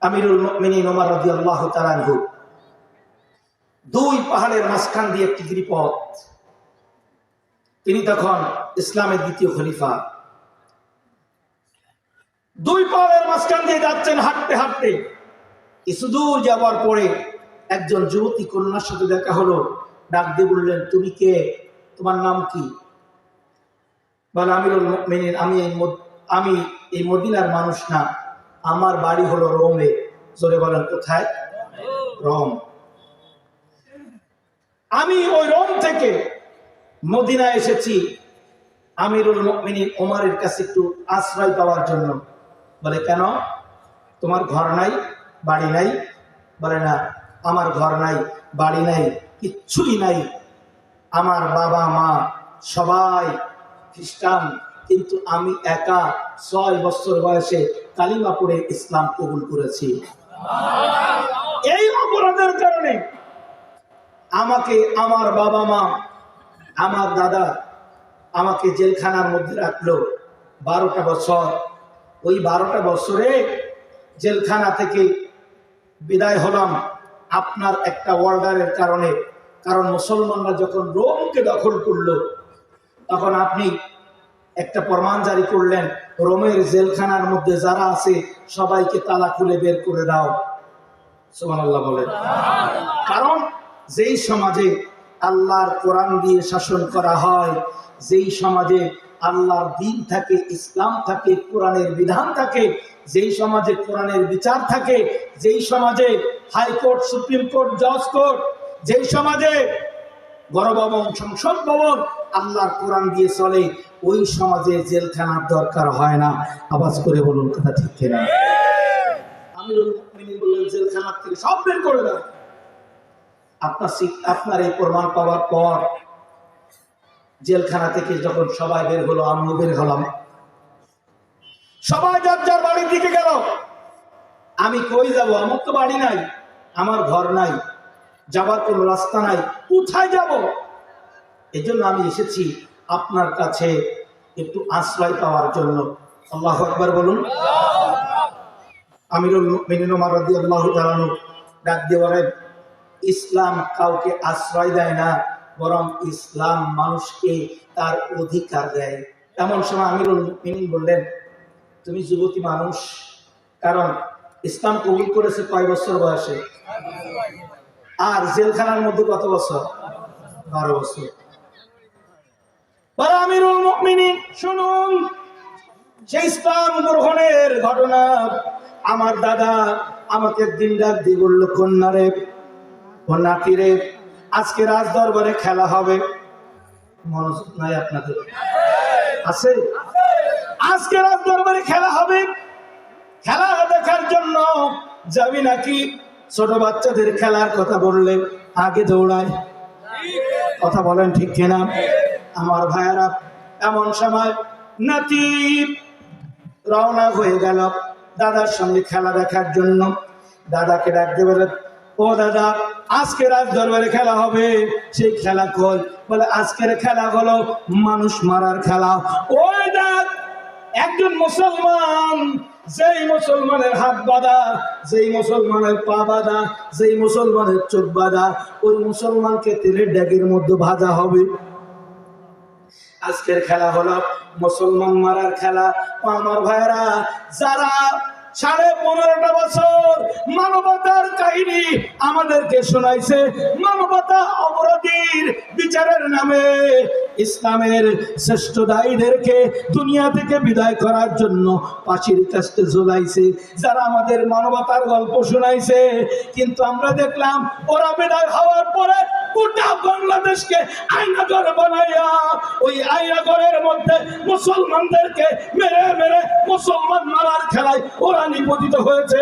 আমিরুল মুমিনিন ওমর রাদিয়াল্লাহু তাআলা আনহু দুই পাহাড়ের মাঝখান দিয়ে একটি গিরিপথ। তিনি তখন ইসলামের দ্বিতীয় খলিফা। দুই পাহাড়ের মাঝখান দিয়ে যাচ্ছেন হাঁটতে হাঁটতে। কিছু দূর যাওয়ার পরে একজন যুবতী কন্যার সাথে দেখা হলো। ডাক দিয়ে বললেন, তুমি কে? তোমার নাম কি? বলে, আমিরুল মুমিনিন, আমি এই মদিনার মানুষ না, আমার বাড়ি হলো রোমে। জোরে বলেন, কোথায়? রোম। আমি ওই রোম থেকে মদিনা এসেছি আমিরুল মুমিনিন ওমরের কাছে একটু আশ্রয় পাওয়ার জন্য। বলে, কেন? তোমার ঘর নাই, বাড়ি নাই? বলে, না, আমার ঘর নাই, বাড়ি নাই, কিচ্ছুই নাই। আমার বাবা মা সবাই খ্রিস্টান, কিন্তু আমি একা 6 বছর বয়সে কালিমা পড়ে ইসলাম কবুল করেছি। এই অপরাধের কারণে আমাকে আমার বাবা মা, আমার দাদা আমাকে জেলখানার মধ্যে রাখলো 12টা বছর। ওই 12টা বছরে জেলখানা থেকে বিদায় হলাম আপনার একটা অর্ডারের কারণে। কারণ মুসলমানরা যখন রোমকে দখল করলো, তখন আপনি একটা ফরমান জারি করলেন, রোমের জেলখানার মধ্যে যারা আছে সবাইকে তালা খুলে বের করে দাও। সুবহানাল্লাহ বলেন। কারণ যেই সমাজে আল্লাহর কোরআন দিয়ে শাসন করা হয়, যেই সমাজে আল্লাহর দ্বীন থাকে, ইসলাম থাকে, কোরআনের বিধান থাকে, যেই সমাজে কোরআনের বিচার থাকে, যেই সমাজে হাইকোর্ট, সুপ্রিম কোর্ট, জজ কোর্ট, যেই সমাজে গণভবন, সংসদ ভবন আল্লাহর কোরআন দিয়ে চলে, ওই সমাজে জেলখানার দরকার হয় না। আওয়াজ করে বলুন, কথা ঠিক কিনা? আমিরুল মুমিনিন বললেন, জেলখানার থেকে সব বের করে দাও। আপনার এই প্রমাণ পাওয়ার পর জেলখানা থেকে যখন সবাই বের হলো, আমিও বের হলাম। সবাই যার যার বাড়ির দিকে গেল। আমি কই যাব? আমার তো বাড়ি নাই, আমার ঘর নাই, যাবার কোনো রাস্তা নাই, কোথায় যাব? এই জন্য আমি এসেছি আপনার কাছে একটু আশ্রয় পাওয়ার জন্য। আল্লাহু আকবার বলুন। আমিরুল মুমিনিন ওমর রাদিয়াল্লাহু তাআলা ডাক দিয়ে বলেন, ইসলাম কাউকে আশ্রয় দেয় না, বরং ইসলাম মানুষকে তার অধিকার দেয়। এমন সময় আমিরুল মুমিনিন বললেন, তুমি যুবতী মানুষ, কারণ ইসলাম কবুল করেছে কয় বছর বয়সে? আর জেলখানার মধ্যে কত বছর? 12 বছর। আমিরুল মুমিনিন শুনুন, সেই ইসলাম গ্রহণের ঘটনা। আমার দাদা আমাকে দিন রাত দিয়ে বললো, কন্যা রে, নাতি রে, আজকে রাজ দরবারে খেলা হবে। মনোযোগ নাই আপনাদের? আছে? আজকে রাজ দরবারে খেলা হবে, খেলা দেখার জন্য যাবি নাকি? ছোট বাচ্চাদের খেলার কথা বললে আগে দৌড়ায়। কথা বলেন ঠিক কিনা? আমার ভাইয়ারা, এমন সময় নাতি রওনা হয়ে গেল দাদার সঙ্গে খেলা দেখার জন্য। দাদাকে ডাক দিয়ে বলে, ও দাদা, আজকে রাজ দরবারে খেলা হবে। সেই খেলা কই? বলে, আজকের খেলা হলো মানুষ মারার খেলা। ওই দেখ, একজন মুসলমান, যেই মুসলমানের হাত বাঁধা, যেই মুসলমানের পা বাঁধা, যেই মুসলমানের চোখ বাঁধা, ওই মুসলমানকে তেলের ড্যাগের মধ্যে ভাজা হবে। আজকের খেলা হলো মুসলমান মারার খেলা। আমার ভাইরা, যারা 15.5 বছর মানবতার কাহিনী আমাদেরকে শোনাইছে, মানবতা অপরাধীর বিচারের নামে ইসলামের শ্রেষ্ঠ দায়ীদেরকে দুনিয়া থেকে বিদায় করার জন্য ফাঁসির কাস্টে ঝুলাইছে, যারা আমাদের মানবতার গল্প শোনাইছে, কিন্তু আমরা দেখলাম ওরা বিদায় হওয়ার পরে গোটা বাংলাদেশকে আয়নাঘর বানাইয়া ওই আয়নাঘরের মধ্যে মুসলমানদেরকে মেরে মেরে মুসলমান মারার খেলায় ওরা নিপতিত হয়েছে।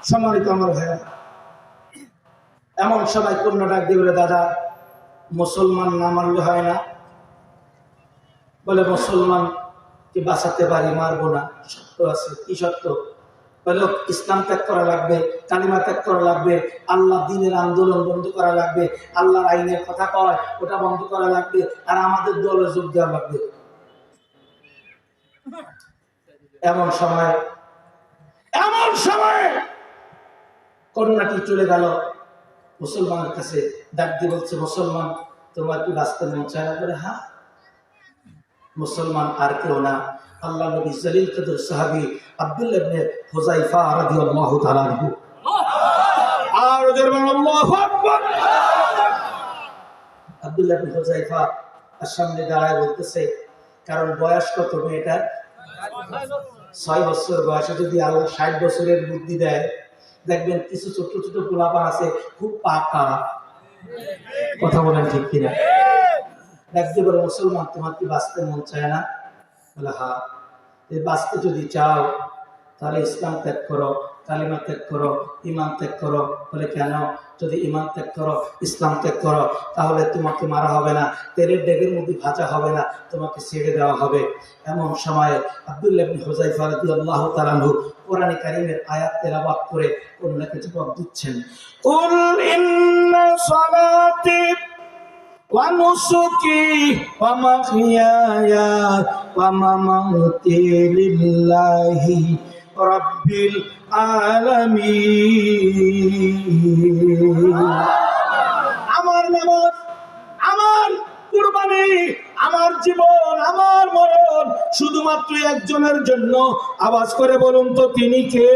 সম্মানিত আমার ভাইয়া, এমন সবাই কন্যা ডাক দিয়ে বলে, দাদা, মুসলমান না মানলে হয় না? বলে, মুসলমান কি বাঁচাতে পারি, মারবো না, সত্য আছে। কি সত্য? বলল ইসলাম ত্যাগ করা লাগবে, কালিমা ত্যাগ করা লাগবে, আল্লাহ দ্বীনের আন্দোলন বন্ধ করা লাগবে, আল্লাহর আইনের কথা কয় ওটা বন্ধ করা লাগবে, আর আমাদের দলে যোগ দেওয়া লাগবে। এমন সময় কন্যাটি চলে গেল মুসলমানের কাছে, ডাক দিয়ে বলছে, মুসলমান তোমার কি বাঁচতে মন চায় না? বলে হ্যাঁ। মুসলমান আর কেউ না, আল্লাহ নবী জলিল কদর সাহাবী আব্দুল্লাহ ইবনে হুযায়ফা রাদিয়াল্লাহু তাআলা আনহু। আর ওদের বলেন আল্লাহু আকবার। আব্দুল্লাহ ইবনে হুযায়ফা আর সামনে দাঁড়ায় বলতেছে, কারণ বয়স কত মেয়েটার? 6 বছর বয়সে যদি আল্লাহ 60 বছরের বুদ্ধি দেয়, দেখবেন কিছু ছোট ছোট পোলাপান আছে খুব পাকা। কথা বলেন ঠিক কিনা? দেখতে বলে, মুসলমান তোমার কি বাঁচতে মন চায় না? বলে হ্যাঁ। বাঁচতে যদি চাও তাহলে ইসলাম ত্যাগ করো, কালিমা ত্যাগ করো, ইমান ত্যাগ করো। বলে কেন? যদি ইমান ত্যাগ করো, ইসলাম ত্যাগ করো, তাহলে তোমাকে মারা হবে না, তেলের ডেগের মধ্যে ভাজা হবে না, তোমাকে ছেড়ে দেওয়া হবে। এমন সময় আব্দুল্লাহ ইবনে হুযায়ফা রাদিয়াল্লাহু তাআলা আনহু কোরআনে কারীমের আয়াত তেলাওয়াত করে কন্যাকে জবাব দিচ্ছেন, কুল ইন্না সালাতি ওয়া নুসুকি ওয়া মাহইয়ায়া ওয়া মামাতি লিল্লাহি রাব্বিল আলামিন। আমার নামাজ, আমার কুরবানি, আমার জীবন, আমার মরণ শুধুমাত্র একজনের জন্য। আওয়াজ করে বলুন তো তিনি কে?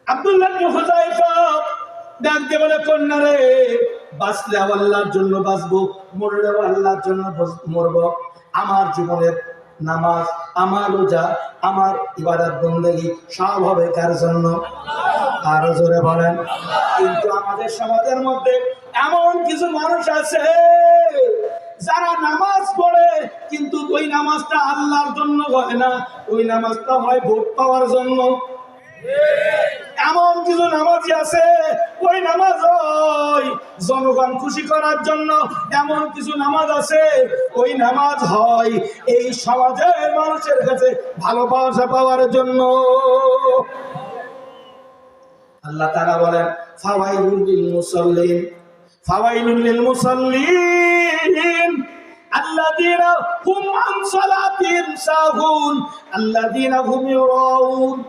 আব্দুল্লাহ ইবনে হুযায়ফা ডাক দিয়ে বলে, কন্যা রে, বাঁচলে আল্লাহর জন্য বাঁচবো, মরলেও আল্লাহর জন্য মরবো। আমার জীবনের নামাজ, আমার রোজা, আমার ইবাদত বন্দেগী সব হবে কার জন্য? আরো জোরে বলেন। কিন্তু আমাদের সমাজের মধ্যে এমন কিছু মানুষ আছে যারা নামাজ পড়ে, কিন্তু ওই নামাজটা আল্লাহর জন্য হয় না, ওই নামাজটা হয় ভোট পাওয়ার জন্য। এমন কিছু নামাজি আছে, ওই নামাজ হয় জনগণ খুশি করার জন্য। এমন কিছু নামাজ আছে, ওই নামাজ হয় এই সমাজের মানুষের কাছে ভালোবাসা পাওয়ার জন্য। আল্লাহ তাআলা বলেন, ফাওয়াইলুল লিল মুসাল্লিন, ফাওয়াইলুল লিল মুসাল্লিন আল্লাযীনা হুম আন সালাতিহিম সাহুন আল্লাযীনা হুম ইউরাউন।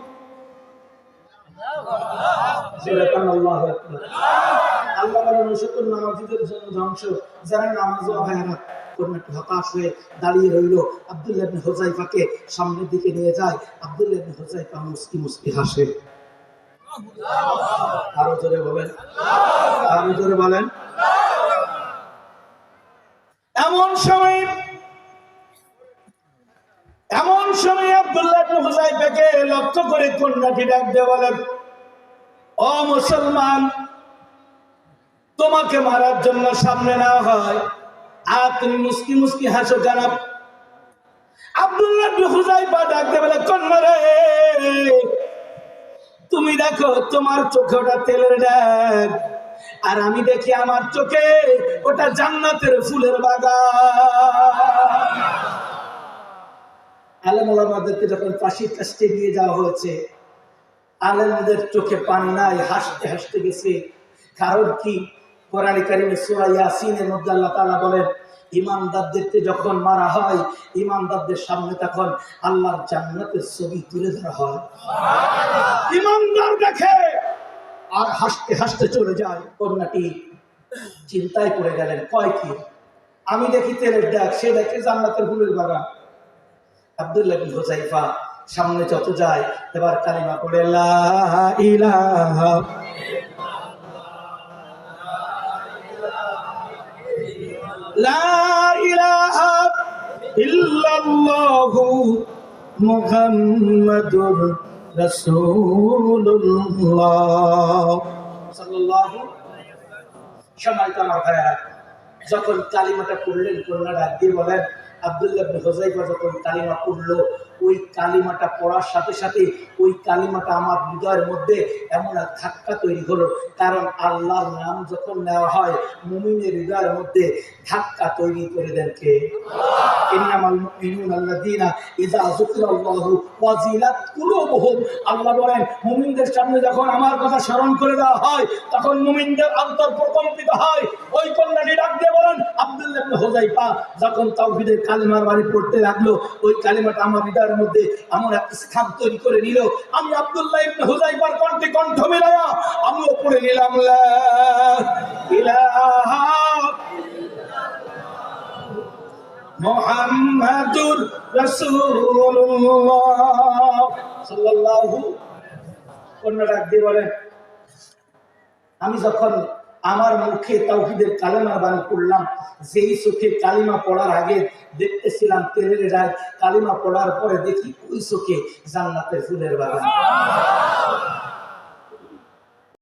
আল্লাহ বলেন, সকল নামাজীদের জন্য ধ্বংস, যারা নামাজও অবহেলা করে হতাশ হয়ে দাঁড়িয়ে রইল। আব্দুল্লাহ ইবনে হুযায়ফাকে সামনের দিকে নিয়ে যায়, আব্দুল্লাহ ইবনে হুযায়ফা মুস্কি মুস্কি হাসে। আরো জোরে বলেন, আরো জোরে বলেন। এমন সময় আব্দুল্লাহ ইবনে হুযায়ফাকে লক্ষ্য করে কন্যাটি ডাক দিয়ে বলেন, ও মুসলমান, তোমাকে মারার জন্য সামনে না হয় আর তুমি মুস্কি মুস্কি হাসো কেন? আব্দুল্লাহ ইবনে হুযায়ফা ডাক দিয়ে বলে, কন্যা রে, তুমি দেখো তোমার চোখে ওটা তেলের ড্যাগ, আর আমি দেখি আমার চোখে ওটা জান্নাতের ফুলের বাগান। আলেম ওলামাদেরকে যখন ফাঁসির কাছে নিয়ে যাওয়া হয়েছে, আলেমদের চোখে পানি নাই, হাসতে হাসতে গেছে। কারণ কি? কোরআনে কারিমে সূরা ইয়াসিনের মধ্যে আল্লাহ তাআলা বলেন, ইমানদারদেরকে যখন মারা হয়, ইমানদারদের সামনে তখন আল্লাহর জান্নাতের ছবি তুলে ধরা হয়। ইমানদার দেখে আর হাসতে হাসতে চলে যায়। কন্যাটি চিন্তায় পড়ে গেলেন, কয় কি? আমি দেখি তেলের ডাক, সে দেখে জান্নাতের ফুলের বাগান। আব্দুল্লাহ ইবনে হুযায়ফা সামনে যত যায়, এবার কালিমা পড়ে, লা ইলাহা লা ইলাহা ইল্লাল্লাহু মুহাম্মাদুর রাসূলুল্লাহ সাল্লাল্লাহু। সম্মানিত আমার ভাইয়েরা, যখন কালিমাটা পড়লেন, কন্যা ডাক দিয়ে বলেন, আব্দুল্লাহ ইবনে হুযায়ফা যখন কালিমা পড়লো, ওই কালিমাটা পড়ার সাথে সাথে ওই কালিমাটা আমার হৃদয়ের মধ্যে এমন এক ধাক্কা তৈরি হলো। কারণ আল্লাহর নাম যখন নেওয়া হয় মুমিনের হৃদয়ের মধ্যে ধাক্কা তৈরি করে দেন কে? ইন্নামাল মুমিনুনা আল্লাযীনা ইযা যুকিরাল্লাহু ওয়াজিলাত কুলুবুহুম। আল্লাহ বলেন মুমিনদের সামনে যখন আমার কথা স্মরণ করে দেওয়া হয় তখন মুমিনদের অন্তর প্রকম্পিত হয়। ওই কন্যাটি ডাক দিয়ে বলেন আব্দুল্লাহ ইবনে হুযায়ফা যখন তাওহীদের কালিমার বাণী পড়তে লাগলো ওই কালিমাটা আমার হৃদয়ের মধ্যে এমন এক স্থান তৈরি করে নিল, আমি আব্দুল্লাহ ইবনে হুযায়ফার কণ্ঠে কণ্ঠ মিলায়া আমিও পড়ে নিলাম লা ইলাহা মুহাম্মাদুর রাসূলুল্লাহ সাল্লাল্লাহু। কন্যা ডাক দিয়ে বলেন আমি যখন আমার মুখে তাওহীদের কালিমার বাণী পড়লাম, যেই চোখে কালিমা পড়ার আগে দেখতেছিলাম তেলের রায়, কালিমা পড়ার পরে দেখি ওই চোখে জান্নাতের ফুলের বাগান।